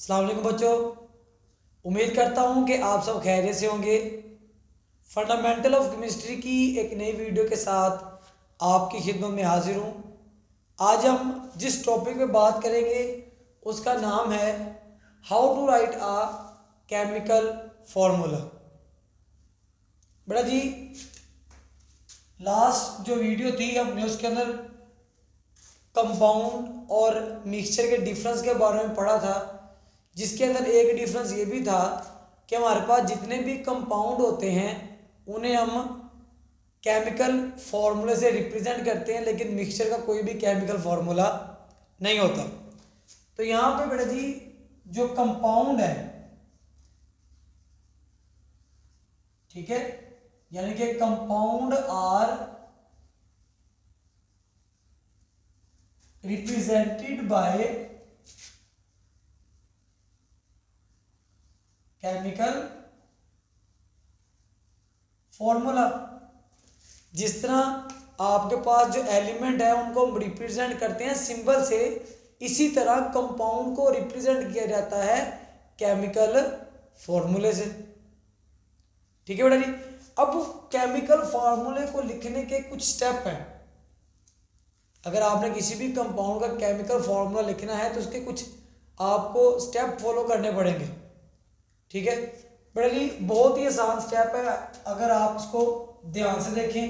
अस्सलाम वालेकुम बच्चों। उम्मीद करता हूँ कि आप सब खैरियत से होंगे। फंडामेंटल ऑफ केमिस्ट्री की एक नई वीडियो के साथ आपकी खिदमत में हाजिर हूँ। आज हम जिस टॉपिक पे बात करेंगे उसका नाम है how to write a chemical formula. बेटा जी, लास्ट जो वीडियो थी हमने उसके अंदर कंपाउंड और मिक्सचर के डिफरेंस के बारे में पढ़ा था, जिसके अंदर एक डिफरेंस ये भी था कि हमारे पास जितने भी कंपाउंड होते हैं उन्हें हम केमिकल फार्मूले से रिप्रेजेंट करते हैं, लेकिन मिक्सचर का कोई भी केमिकल फार्मूला नहीं होता। तो यहाँ पे बेटा जी जो कंपाउंड है, ठीक है, यानी कि compound are represented by chemical formula. जिस तरह आपके पास जो एलिमेंट है उनको हम रिप्रेजेंट करते हैं सिंबल से, इसी तरह कंपाउंड को रिप्रेजेंट किया जाता है केमिकल फॉर्मूले से। ठीक है बेटा जी। अब केमिकल फार्मूले को लिखने के कुछ स्टेप हैं। अगर आपने किसी भी कंपाउंड का केमिकल फार्मूला लिखना है तो उसके कुछ आपको स्टेप फॉलो करने पड़ेंगे। ठीक है बेटा जी, बहुत ही आसान स्टेप है अगर आप उसको ध्यान से देखें।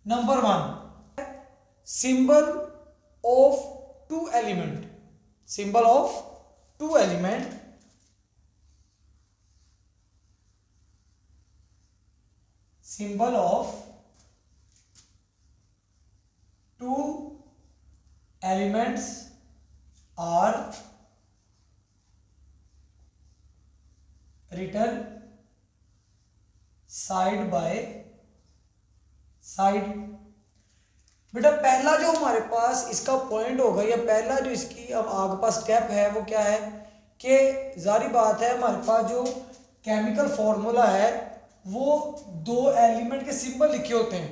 Number 1, symbol of two element. Symbol of two element, symbol of two elements are written side by side. बेटा पहला जो हमारे पास इसका पॉइंट होगा या पहला जो इसकी अब आपके पास स्टेप है वो क्या है कि जारी बात है हमारे पास जो केमिकल फॉर्मूला है वो दो एलिमेंट के सिंबल लिखे होते हैं,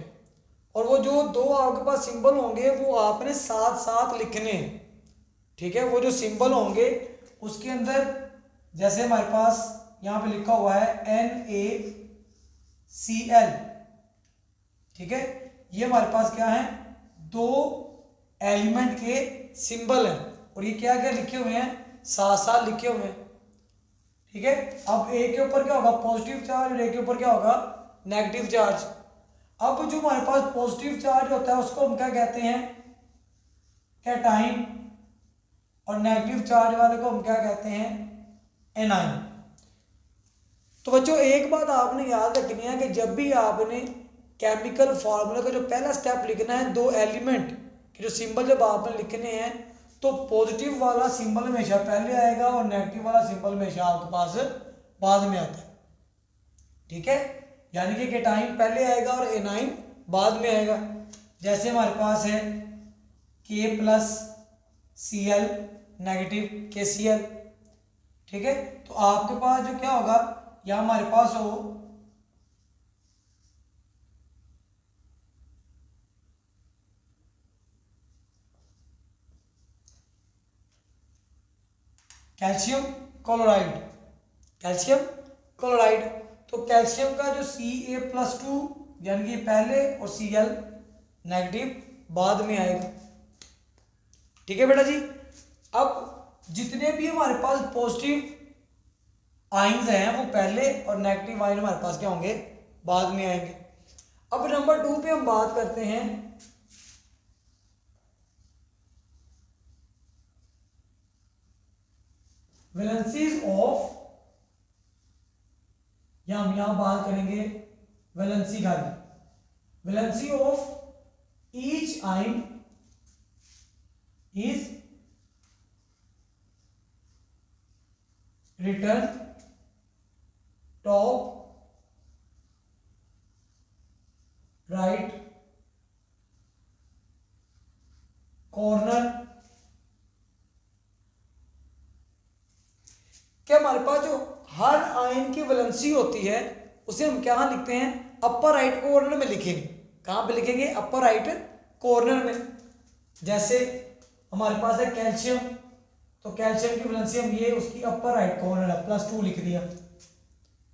और वो जो दो आपके पास सिंबल होंगे वो आपने साथ साथ लिखने हैं। ठीक है, वो जो सिंबल होंगे उसके अंदर जैसे हमारे पास यहाँ पे लिखा हुआ है NaCl। ठीक है, ये हमारे पास क्या है, दो एलिमेंट के सिंबल हैं और ये क्या क्या लिखे हुए हैं, साथ साथ लिखे हुए हैं। ठीक है, अब एक के ऊपर क्या होगा, पॉजिटिव चार्ज, और एक के ऊपर क्या होगा, नेगेटिव चार्ज। अब जो हमारे पास पॉजिटिव चार्ज होता है उसको हम क्या कहते हैं, कैटाइन, और नेगेटिव चार्ज वाले को हम क्या कहते हैं, एनाइन। तो बच्चों एक बात आपने याद रखनी है कि जब भी आपने केमिकल फार्मूला का जो पहला स्टेप लिखना है, दो एलिमेंट के जो सिंबल जब आपने लिखने हैं तो पॉजिटिव वाला सिंबल हमेशा पहले आएगा और नेगेटिव वाला सिंबल हमेशा आपके पास बाद में आता है। ठीक है, यानी कि कैटाइन पहले आएगा और एनाइन बाद में आएगा। जैसे हमारे पास है K+Cl नेगेटिव KCl। ठीक है, तो आपके पास जो क्या होगा, या हमारे पास हो कैल्शियम क्लोराइड, कैल्शियम क्लोराइड। तो कैल्शियम का जो Ca+2 यानी कि पहले और Cl नेगेटिव बाद में आएगा। ठीक है बेटा जी। अब जितने भी हमारे पास पॉजिटिव आयंस हैं वो पहले और नेगेटिव आयन हमारे पास क्या होंगे, बाद में आएंगे। अब नंबर 2 पे हम बात करते हैं वैलेंसीज ऑफ, या हम यहां बात करेंगे वैलेंसी का। Valency of each ion is return top right corner. क्या हमारे पास जो हर आयन की वैलेंसी होती है उसे हम क्या लिखते हैं, अपर राइट कॉर्नर में लिखेंगे। कहां पे लिखेंगे, अपर राइट कॉर्नर में। जैसे हमारे पास है कैल्शियम, तो कैल्शियम की वैलेंसी हम ये उसकी अपर राइट कॉर्नर है +2 लिख दिया।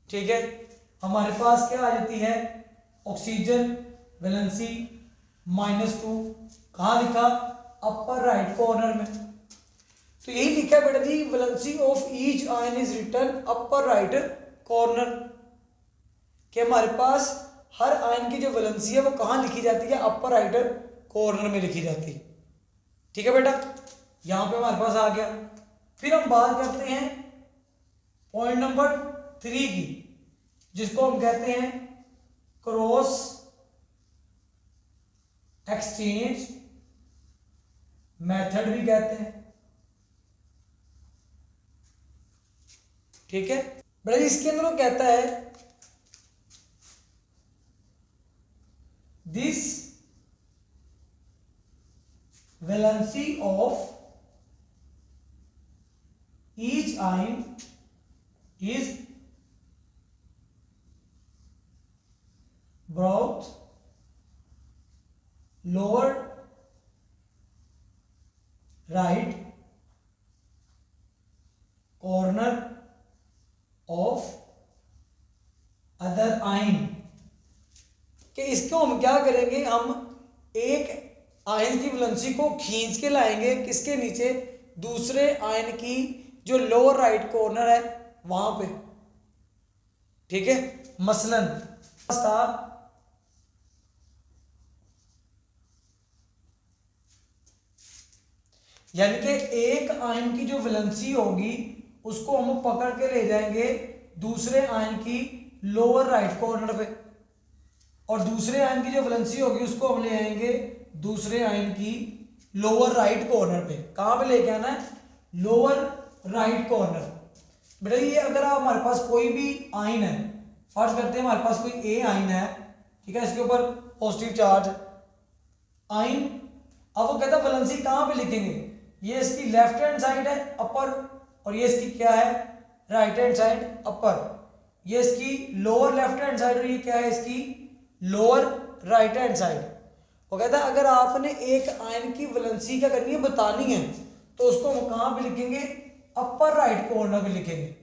ठीक है, हमारे पास क्या आ जाती है ऑक्सीजन वैलेंसी -2, कहाँ लिखा अपर राइट कॉर्नर में। तो यही लिखा है बेटा जी, valency of each ion is written upper right corner, कि हमारे पास हर आयन की जो वैलेंसी है वो कहाँ लिखी जाती है अपर राइट कॉर्नर में लिखी जाती है। ठीक है बेटा, यहां पे हमारे पास आ गया। फिर हम बात करते हैं पॉइंट नंबर 3 की, जिसको हम कहते हैं क्रॉस एक्सचेंज मेथड भी कहते हैं। ठीक है बेटा, इसके अंदर वो कहता है this valency of each ion is brought lower right corner of other ion, कि इसको हम क्या करेंगे, हम एक आयन की वैलेंसी को खींच के लाएंगे किसके नीचे, दूसरे आयन की जो लोअर राइट कॉर्नर है वहां पे। ठीक है, मसलन था यानी कि एक आयन की जो वैलेंसी होगी उसको हम पकड़ के ले जाएंगे दूसरे आयन की लोअर राइट कॉर्नर पे, और दूसरे आयन की जो वैलेंसी होगी उसको हम ले आएंगे दूसरे आयन की लोअर राइट कॉर्नर पे। कहां पे लेके आना है, लोअर राइट कॉर्नर। बेटा ये अगर आप हमारे पास कोई भी आयन है, फर्ज करते हैं हमारे पास कोई ए आयन है, ठीक है, इसके ऊपर पॉजिटिव चार्ज आयन, अब वो कहता है वैलेंसी कहां पे लिखेंगे, ये इसकी लेफ्ट हैंड साइड है अपर, और ये इसकी क्या है राइट हैंड साइड अपर, ये इसकी लोअर लेफ्ट हैंड साइड, और ये क्या है इसकी लोअर राइट हैंड साइड। वो कहता है अगर आपने एक आयन की वैलेंसी क्या करनी है बतानी है तो उसको हम कहां पे लिखेंगे, अपर राइट कॉर्नर पे लिखेंगे।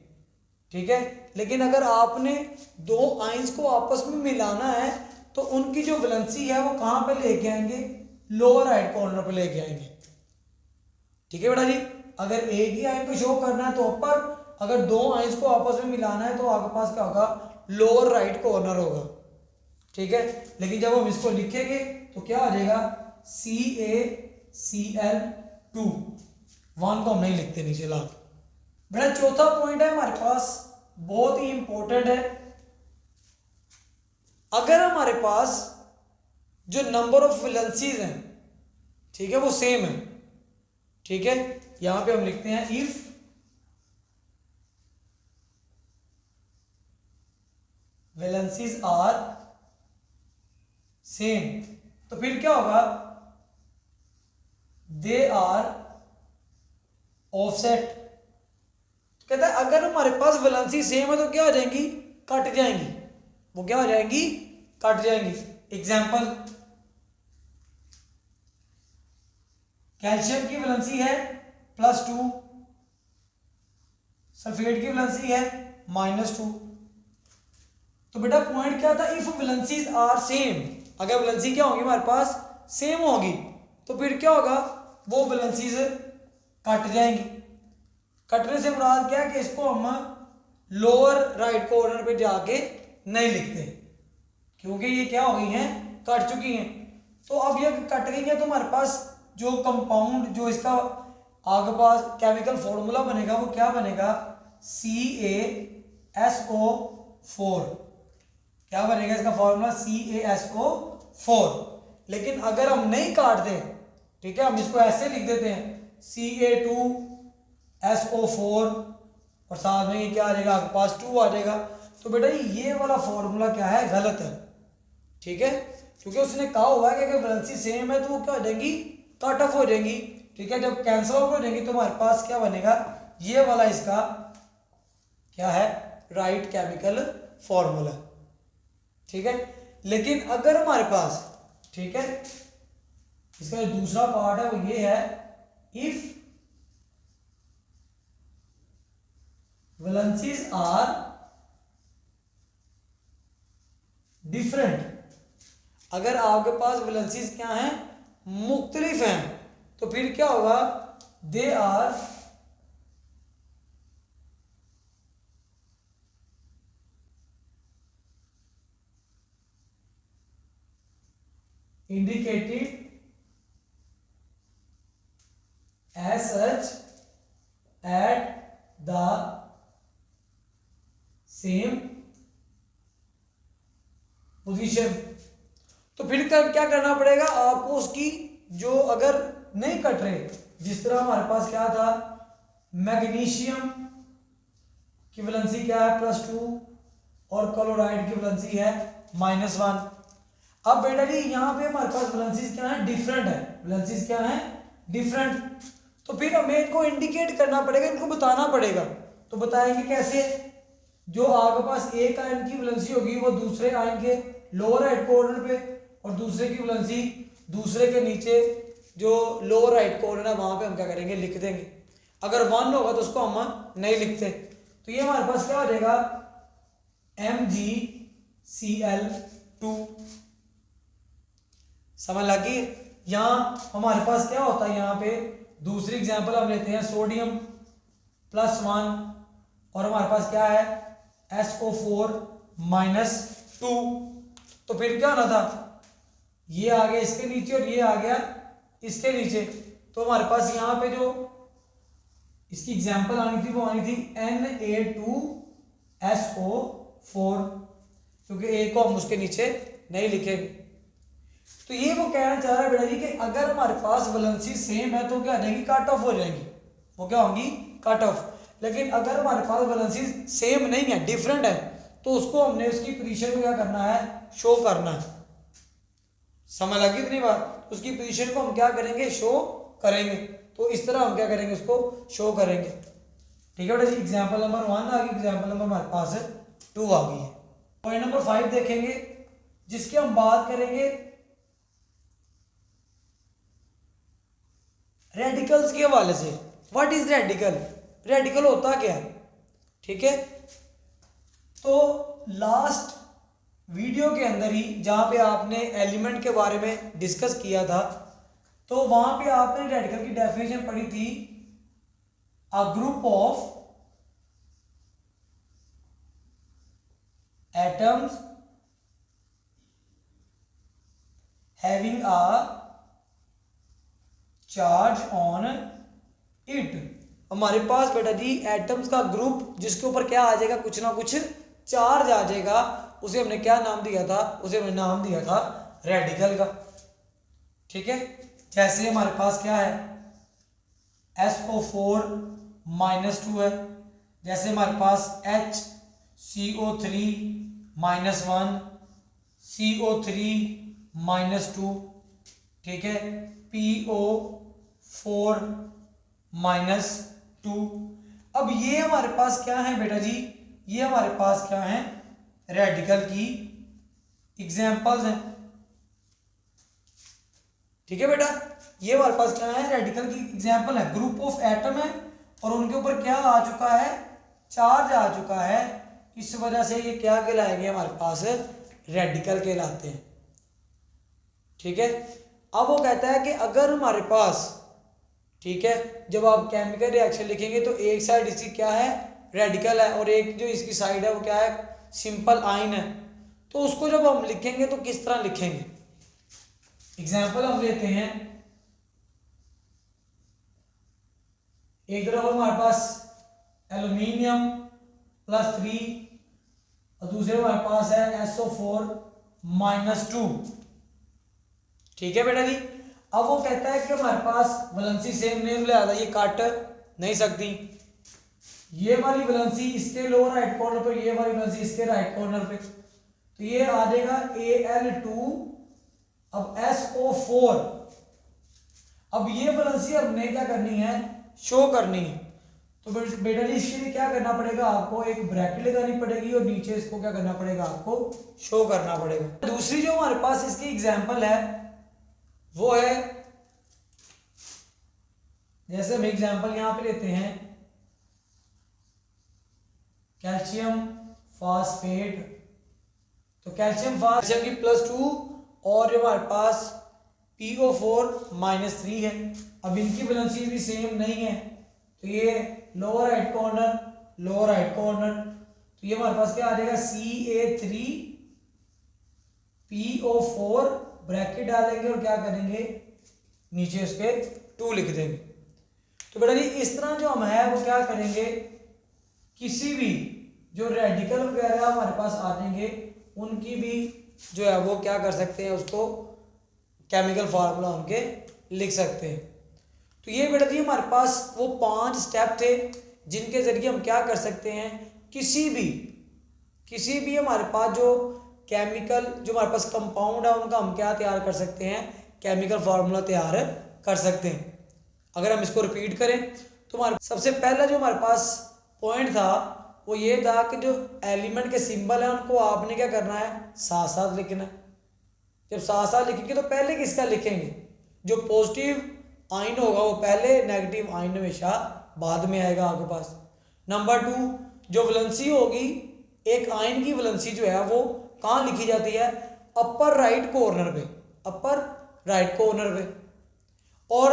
ठीक है, लेकिन अगर आपने दो आयंस को आपस में मिलाना है तो उनकी जो वैलेंसी है वो कहां पे लेके आएंगे, लोअर राइट कॉर्नर पे लेके आएंगे। ठीक है बेटा जी, अगर एक ही आयन को शो करना है तो अपर, अगर दो आयंस को आपस में मिलाना है तो आपके पास क्या होगा, लोअर राइट कॉर्नर होगा। ठीक है, लेकिन जब हम इसको लिखेंगे तो क्या आ जाएगा, CaCl2, 1 को हम नहीं लिखते नीचे ला। बेटा चौथा पॉइंट है हमारे पास, बहुत ही इंपॉर्टेंट है, अगर हमारे पास जो नंबर ऑफ वैलेंसीज हैं, ठीक है, वो सेम है। ठीक है, यहां पे हम लिखते हैं इफ वैलेंसीज आर सेम, तो फिर क्या होगा, दे आर ऑफसेट। कहता है अगर हमारे पास वैलेंसी सेम है तो क्या हो जाएंगी, कट जाएंगी, वो क्या हो जाएंगी, कट जाएंगी। एग्जाम्पल, कैल्शियम की वैलेंसी है +2, सल्फेट की वैलेंसी है -2। तो बेटा पॉइंट क्या था, इफ वैलेंसीज आर सेम, अगर वैलेंसी क्या होगी हमारे पास सेम होगी तो फिर क्या होगा, वो वैलेंसीज कट जाएंगी। कटने से मुराद क्या है कि इसको हम लोअर राइट कॉर्नर पे जाके नहीं लिखते, क्योंकि ये क्या हो गई हैं, कट चुकी हैं। तो अब ये कट गई है तो हमारे पास जो कंपाउंड, जो इसका आगे पास केमिकल फॉर्मूला बनेगा वो क्या बनेगा, CaSO4। क्या बनेगा इसका फॉर्मूला, CaSO4। लेकिन अगर हम नहीं काटते, ठीक है, हम इसको ऐसे लिख देते हैं Ca2SO4 और साथ में ये क्या आ जाएगा, आपके पास 2 आ जाएगा। तो बेटा ये वाला फॉर्मूला क्या है, गलत है। ठीक है, क्योंकि उसने कहा हुआ है कि अगर वैलेंसी सेम है तो वो क्या हो जाएंगी, कट ऑफ हो जाएंगी। ठीक है, जब कैंसिल आउट हो जाएंगी तो हमारे पास क्या बनेगा, ये वाला इसका क्या है, राइट केमिकल फॉर्मूला। ठीक है, लेकिन अगर हमारे पास, ठीक है, इसका जो दूसरा पार्ट है वो ये है, इफ वैलेंसीज आर डिफरेंट। अगर आपके पास वैलेंसीज क्या हैं, मुख्तलिफ हैं, तो फिर क्या होगा, they are indicated as such at the same position. तो फिर क्या करना पड़ेगा आपको, उसकी जो अगर नहीं कट रहे, जिस तरह हमारे पास क्या था, मैग्नीशियम की वैलेंसी क्या है +2 और क्लोराइड की वैलेंसी है -1। अब बेटा जी यहाँ पे हमारे पास वैलेंसीज क्या है, डिफरेंट है, वैलेंसीज क्या है, डिफरेंट। तो फिर हमें इनको इंडिकेट करना पड़ेगा, इनको बताना पड़ेगा। तो बताएंगे कैसे, जो आपके पास एक आयन की वैलेंसी होगी वो दूसरे आयन के लोअर राइट कॉर्नर पे, और दूसरे की वैलेंसी दूसरे के नीचे जो लोअर राइट कॉर्नर है वहां पे हम क्या करेंगे, लिख देंगे। अगर 1 होगा तो उसको हम नहीं लिखते। तो ये हमारे पास क्या हो जाएगा, MgCl2। समझ लगी। यहाँ हमारे पास क्या होता है, यहाँ पे दूसरी एग्जांपल हम लेते हैं, सोडियम +1 और हमारे पास क्या है, SO4 -2। तो फिर क्या होना था, ये आ गया इसके नीचे और ये आ गया इसके नीचे। तो हमारे पास यहाँ पे जो इसकी एग्जांपल आनी थी वो आनी थी Na2SO4, क्योंकि ए को हम उसके नीचे नहीं लिखेंगे। तो ये वो कहना चाह रहा है बेटा जी कि अगर हमारे पास वैलेंसी सेम है तो क्या हो जाएगी, कट ऑफ हो जाएंगी, वो क्या होंगी, कट ऑफ। लेकिन अगर हमारे पास वैलेंसी सेम नहीं है, डिफरेंट है, तो उसको हमने उसकी पोजीशन को क्या करना है, शो करना है। समझ लगी इतनी बात, उसकी पोजीशन को हम क्या करेंगे, शो करेंगे। तो इस तरह हम क्या करेंगे, उसको शो करेंगे। ठीक है बेटा जी, एग्जाम्पल नंबर 1 आ गई, एग्जाम्पल नंबर हमारे पास 2 आ गई है। पॉइंट नंबर 5 देखेंगे, जिसकी हम बात करेंगे रेडिकल्स के हवाले से। व्हाट इज रेडिकल, रेडिकल होता क्या है, ठीक है। तो लास्ट वीडियो के अंदर ही जहां पे आपने एलिमेंट के बारे में डिस्कस किया था, तो वहां पे आपने रेडिकल की डेफिनेशन पढ़ी थी, a group of atoms having a charge on it. हमारे पास बेटा जी एटम्स का ग्रुप जिसके ऊपर क्या आ जाएगा, कुछ ना कुछ चार्ज आ जाएगा, उसे हमने क्या नाम दिया था, उसे हमने नाम दिया था रेडिकल का। ठीक है, जैसे हमारे पास क्या है, SO4 -2 है, जैसे हमारे पास HCO3 -1, CO3 -2, ठीक है, PO4 -2। अब ये हमारे पास क्या है बेटा जी, ये हमारे पास क्या है, रेडिकल की एग्जांपल्स हैं। ठीक है बेटा, ये हमारे पास क्या है, रेडिकल की एग्जांपल है। ग्रुप ऑफ एटम है और उनके ऊपर क्या आ चुका है, चार्ज आ चुका है, इस वजह से ये क्या कहलाएंगे, हमारे पास रेडिकल कहलाते हैं। ठीक है, अब वो कहता है कि अगर हमारे पास, ठीक है, जब आप केमिकल रिएक्शन लिखेंगे तो एक साइड इसकी क्या है, रेडिकल है, और एक जो इसकी साइड है वो क्या है, सिंपल आयन है। तो उसको जब हम लिखेंगे तो किस तरह लिखेंगे, एग्जाम्पल हम लेते हैं। एक तरफ हमारे पास एल्यूमिनियम +3 और दूसरे हमारे पास है SO4 -2। ठीक है बेटा जी, अब वो कहता है कि हमारे पास वैलेंसी सेम नहीं, लिहाजा ये काट नहीं सकती। ये वाली वैलेंसी इसके लोअर राइट कॉर्नर पे, ये वाली वैलेंसी इसके राइट कॉर्नर पे, तो ये आ जाएगा Al2। अब SO4, अब ये वैलेंसी हमने क्या करनी है, शो करनी है। तो बेटा जी इसके लिए क्या करना पड़ेगा, आपको एक ब्रैकेट लगानी पड़ेगी और नीचे इसको क्या करना पड़ेगा, आपको शो करना पड़ेगा। दूसरी जो हमारे पास इसकी एग्जांपल है वो है, जैसे हम एग्जांपल यहां पे लेते हैं कैल्शियम फास्फेट, तो कैल्शियम फास्फेट की +2 और जो हमारे पास PO4-3 है। अब इनकी वैलेंसी भी सेम नहीं है, तो ये लोअर राइट कॉर्नर, तो ये हमारे पास क्या आ जाएगा Ca3PO4 ब्रैकेट डालेंगे और क्या करेंगे नीचे उसके 2 लिख देंगे। तो बेटा जी इस तरह जो हम है वो क्या करेंगे, किसी भी जो रेडिकल वगैरह हमारे पास आ जाएंगे उनकी भी जो है वो क्या कर सकते हैं, उसको केमिकल फार्मूला उनके लिख सकते हैं। तो ये बेटा जी हमारे पास वो 5 स्टेप थे जिनके ज़रिए हम क्या कर सकते हैं, किसी भी हमारे पास जो केमिकल जो हमारे पास कंपाउंड है उनका हम क्या तैयार कर सकते हैं, केमिकल फार्मूला तैयार कर सकते हैं। अगर हम इसको रिपीट करें तो हमारे सबसे पहला जो हमारे पास पॉइंट था वो ये था कि जो एलिमेंट के सिंबल है उनको आपने क्या करना है, साथ साथ लिखना है। जब साथ साथ लिखेंगे तो पहले किसका लिखेंगे, जो पॉजिटिव आयन होगा वो पहले, नेगेटिव आयन हमेशा बाद में आएगा आपके पास। नंबर 2, जो वैलेंसी होगी, एक आयन की वैलेंसी जो है वो कहाँ लिखी जाती है, अपर राइट कॉर्नर पे। और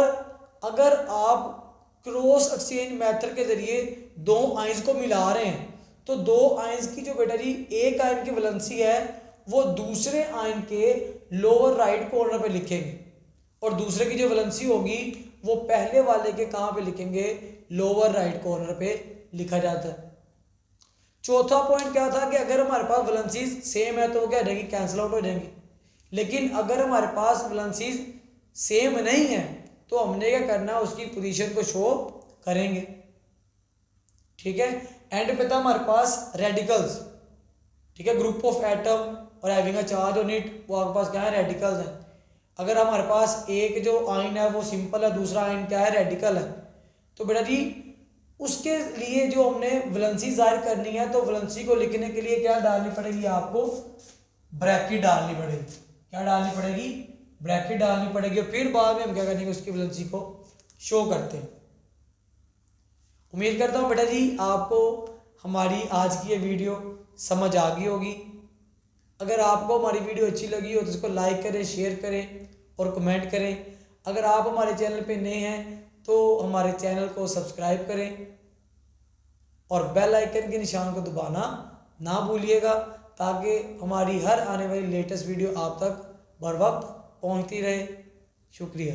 अगर आप क्रॉस एक्सचेंज मेथड के जरिए 2 आयंस को मिला रहे हैं तो 2 आयंस की जो बेटा जी एक आयन की वैलेंसी है वो दूसरे आयन के लोअर राइट कॉर्नर पे लिखेंगे, और दूसरे की जो वैलेंसी होगी वो पहले वाले के कहाँ पे लिखेंगे, लोअर राइट कॉर्नर पे लिखा जाता है। चौथा पॉइंट क्या था कि अगर हमारे पास वैलेंसीज सेम है तो वो क्या हो जाएगी, कैंसिल आउट हो जाएंगी। लेकिन अगर हमारे पास वैलेंसीज सेम नहीं है तो हमने क्या करना है, उसकी पोजीशन को शो करेंगे। ठीक है, एंड पे था हमारे पास रेडिकल्स। ठीक है, ग्रुप ऑफ एटम और having a charge on it, वो आपके पास क्या है, रेडिकल्स हैं। अगर हमारे पास एक जो आयन है वो सिंपल है, दूसरा आयन क्या है, रेडिकल है, तो बेटा जी उसके लिए जो हमने वैलेंसी जाहिर करनी है तो वैलेंसी को लिखने के लिए क्या डालनी पड़ेगी, आपको ब्रैकेट डालनी पड़ेगी। क्या डालनी पड़ेगी, ब्रैकेट डालनी पड़ेगी, और फिर बाद में हम क्या करेंगे, उसकी वैलेंसी को शो करते हैं। उम्मीद करता हूँ बेटा जी आपको हमारी आज की ये वीडियो समझ आ गई होगी। अगर आपको हमारी वीडियो अच्छी लगी हो तो इसको लाइक करें, शेयर करें और कमेंट करें। अगर आप हमारे चैनल पे नए हैं तो हमारे चैनल को सब्सक्राइब करें और बेल आइकन के निशान को दबाना ना भूलिएगा, ताकि हमारी हर आने वाली लेटेस्ट वीडियो आप तक बर वक्त पहुँचती रहे। शुक्रिया।